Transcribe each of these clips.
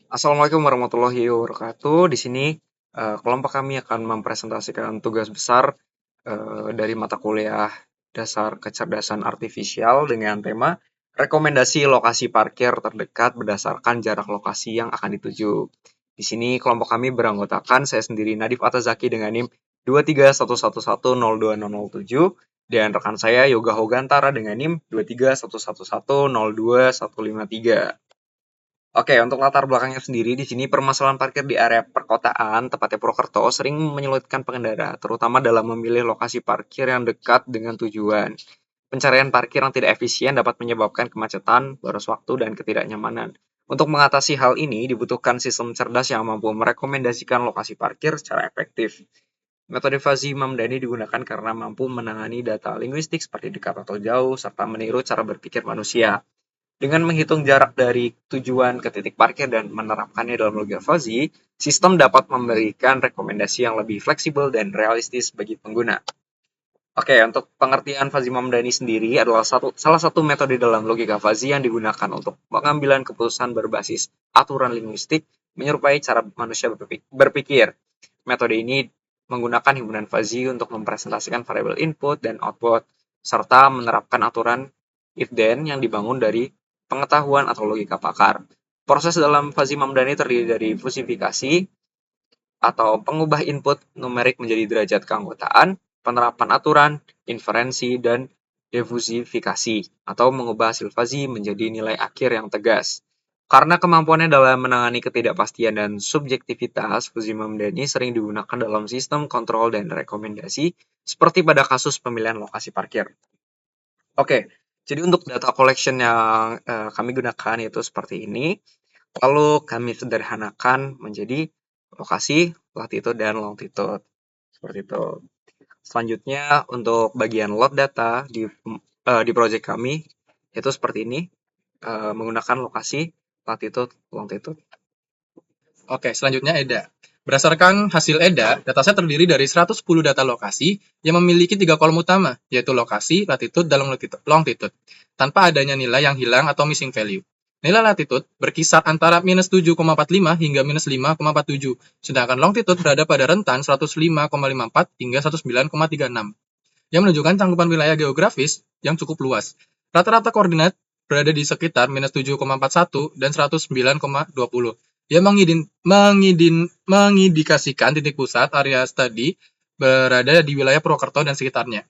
Assalamualaikum warahmatullahi wabarakatuh. Di sini kelompok kami akan mempresentasikan tugas besar dari mata kuliah dasar kecerdasan artifisial dengan tema rekomendasi lokasi parkir terdekat berdasarkan jarak lokasi yang akan dituju. Di sini kelompok kami beranggotakan saya sendiri Nadif Atazaki dengan NIM 23111020007 dan rekan saya Yoga Hogantara dengan NIM 23111021153. Oke, untuk latar belakangnya sendiri, di sini permasalahan parkir di area perkotaan, tepatnya Purwokerto, sering menyulitkan pengendara, terutama dalam memilih lokasi parkir yang dekat dengan tujuan. Pencarian parkir yang tidak efisien dapat menyebabkan kemacetan, boros waktu, dan ketidaknyamanan. Untuk mengatasi hal ini, dibutuhkan sistem cerdas yang mampu merekomendasikan lokasi parkir secara efektif. Metode Fuzzy Mamdani digunakan karena mampu menangani data linguistik seperti dekat atau jauh, serta meniru cara berpikir manusia. Dengan menghitung jarak dari tujuan ke titik parkir dan menerapkannya dalam logika fuzzy, sistem dapat memberikan rekomendasi yang lebih fleksibel dan realistis bagi pengguna. Oke, untuk pengertian fuzzy Mamdani sendiri adalah salah satu metode dalam logika fuzzy yang digunakan untuk pengambilan keputusan berbasis aturan linguistik menyerupai cara manusia berpikir. Metode ini menggunakan himpunan fuzzy untuk mempresentasikan variabel input dan output, serta menerapkan aturan if-then yang dibangun dari pengetahuan atau logika pakar. Proses dalam fuzzy Mamdani terdiri dari fusifikasi atau pengubah input numerik menjadi derajat keanggotaan, penerapan aturan, inferensi, dan defusifikasi, atau mengubah hasil fuzzy menjadi nilai akhir yang tegas. Karena kemampuannya dalam menangani ketidakpastian dan subjektivitas, fuzzy Mamdani sering digunakan dalam sistem kontrol dan rekomendasi, seperti pada kasus pemilihan lokasi parkir. Oke, jadi untuk data collection yang kami gunakan yaitu seperti ini. Lalu kami sederhanakan menjadi lokasi, latitude, dan longitude. Seperti itu. Selanjutnya untuk bagian load data di project kami itu seperti ini, menggunakan lokasi, latitude, longitude. Oke, selanjutnya EDA. Berdasarkan hasil EDA, dataset terdiri dari 110 data lokasi yang memiliki 3 kolom utama, yaitu lokasi, latitude, dan longitude, tanpa adanya nilai yang hilang atau missing value. Nilai latitude berkisar antara minus 7,45 hingga minus 5,47, sedangkan longitude berada pada rentan 105,54 hingga 109,36, yang menunjukkan cangkupan wilayah geografis yang cukup luas. Rata-rata koordinat berada di sekitar minus 7,41 dan 109,20. Dia mengindikasikan titik pusat area studi berada di wilayah Purwokerto dan sekitarnya.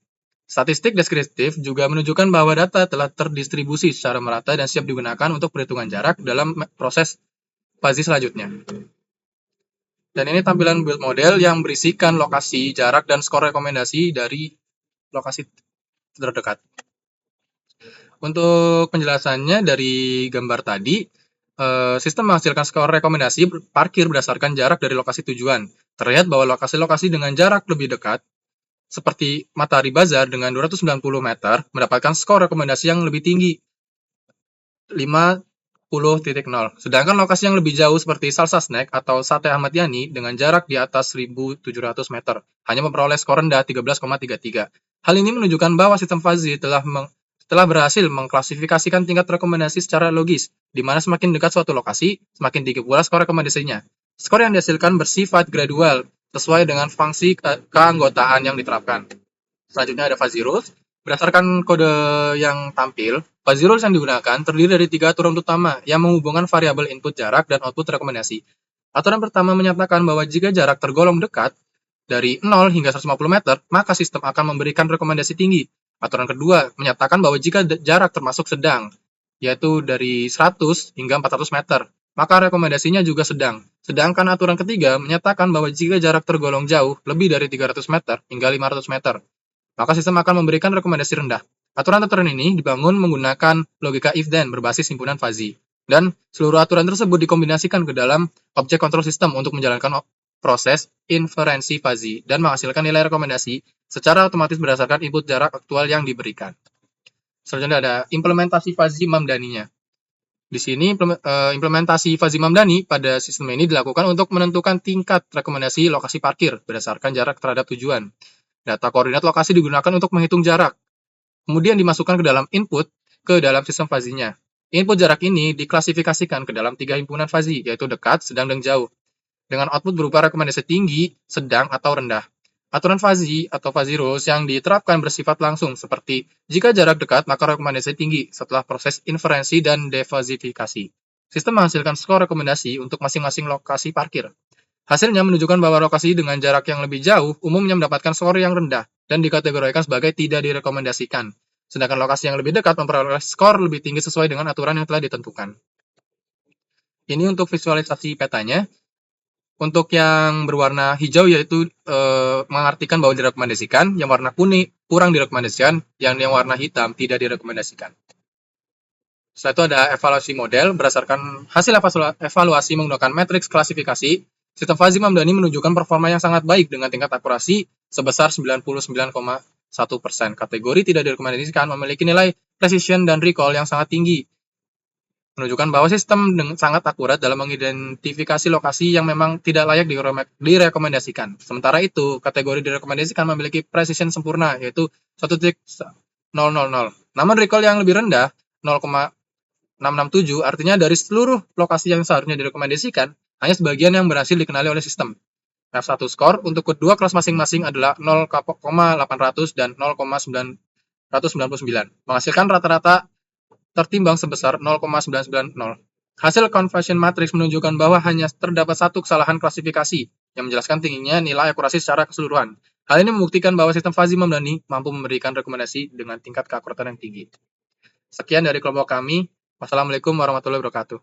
Statistik deskriptif juga menunjukkan bahwa data telah terdistribusi secara merata dan siap digunakan untuk perhitungan jarak dalam proses fuzzy selanjutnya. Dan ini tampilan build model yang berisikan lokasi, jarak, dan skor rekomendasi dari lokasi terdekat. Untuk penjelasannya dari gambar tadi, sistem menghasilkan skor rekomendasi parkir berdasarkan jarak dari lokasi tujuan. Terlihat bahwa lokasi-lokasi dengan jarak lebih dekat, seperti Matahari Bazar dengan 290 meter, mendapatkan skor rekomendasi yang lebih tinggi, 50.0. Sedangkan lokasi yang lebih jauh seperti Salsa Snack atau Sate Ahmad Yani dengan jarak di atas 1.700 meter, hanya memperoleh skor rendah 13,33. Hal ini menunjukkan bahwa sistem fuzzy telah berhasil mengklasifikasikan tingkat rekomendasi secara logis, di mana semakin dekat suatu lokasi, semakin tinggi pula skor rekomendasinya. Skor yang dihasilkan bersifat gradual, sesuai dengan fungsi keanggotaan yang diterapkan. Selanjutnya ada fuzzy rules. Berdasarkan kode yang tampil, fuzzy rules yang digunakan terdiri dari 3 aturan utama yang menghubungkan variabel input jarak dan output rekomendasi. Aturan pertama menyatakan bahwa jika jarak tergolong dekat, dari 0 hingga 150 meter, maka sistem akan memberikan rekomendasi tinggi. Aturan kedua menyatakan bahwa jika jarak termasuk sedang, yaitu dari 100 hingga 400 meter, maka rekomendasinya juga sedang. Sedangkan aturan ketiga menyatakan bahwa jika jarak tergolong jauh, lebih dari 300 meter hingga 500 meter, maka sistem akan memberikan rekomendasi rendah. Aturan-aturan ini dibangun menggunakan logika if-then berbasis himpunan fuzzy. Dan seluruh aturan tersebut dikombinasikan ke dalam objek control system untuk menjalankan proses inferensi fuzzy dan menghasilkan nilai rekomendasi secara otomatis berdasarkan input jarak aktual yang diberikan. Selanjutnya ada implementasi fuzzy Mamdani-nya. Di sini implementasi fuzzy Mamdani pada sistem ini dilakukan untuk menentukan tingkat rekomendasi lokasi parkir berdasarkan jarak terhadap tujuan. Data koordinat lokasi digunakan untuk menghitung jarak, kemudian dimasukkan ke dalam input ke dalam sistem fuzzy-nya. Input jarak ini diklasifikasikan ke dalam 3 himpunan fuzzy, yaitu dekat, sedang, dan jauh, dengan output berupa rekomendasi tinggi, sedang, atau rendah. Aturan fuzzy atau fuzzy rules yang diterapkan bersifat langsung, seperti jika jarak dekat maka rekomendasi tinggi setelah proses inferensi dan defuzzifikasi. Sistem menghasilkan skor rekomendasi untuk masing-masing lokasi parkir. Hasilnya menunjukkan bahwa lokasi dengan jarak yang lebih jauh umumnya mendapatkan skor yang rendah dan dikategorikan sebagai tidak direkomendasikan. Sedangkan lokasi yang lebih dekat memperoleh skor lebih tinggi sesuai dengan aturan yang telah ditentukan. Ini untuk visualisasi petanya. Untuk yang berwarna hijau yaitu mengartikan bahwa direkomendasikan, yang warna kuning kurang direkomendasikan, yang warna hitam tidak direkomendasikan. Setelah itu ada evaluasi model. Berdasarkan hasil evaluasi menggunakan matriks klasifikasi, sistem fuzzy Mamdani menunjukkan performa yang sangat baik dengan tingkat akurasi sebesar 99,1%. Kategori tidak direkomendasikan memiliki nilai precision dan recall yang sangat tinggi, menunjukkan bahwa sistem sangat akurat dalam mengidentifikasi lokasi yang memang tidak layak direkomendasikan. Sementara itu, kategori direkomendasikan memiliki precision sempurna, yaitu 1.000. Namun recall yang lebih rendah, 0,667, artinya dari seluruh lokasi yang seharusnya direkomendasikan, hanya sebagian yang berhasil dikenali oleh sistem. F1 score untuk kedua kelas masing-masing adalah 0,800 dan 0,999, menghasilkan rata-rata tertimbang sebesar 0,990. Hasil conversion matrix menunjukkan bahwa hanya terdapat satu kesalahan klasifikasi yang menjelaskan tingginya nilai akurasi secara keseluruhan. Hal ini membuktikan bahwa sistem fuzzy Mamdani mampu memberikan rekomendasi dengan tingkat keakuratan yang tinggi. Sekian dari kelompok kami. Wassalamualaikum warahmatullahi wabarakatuh.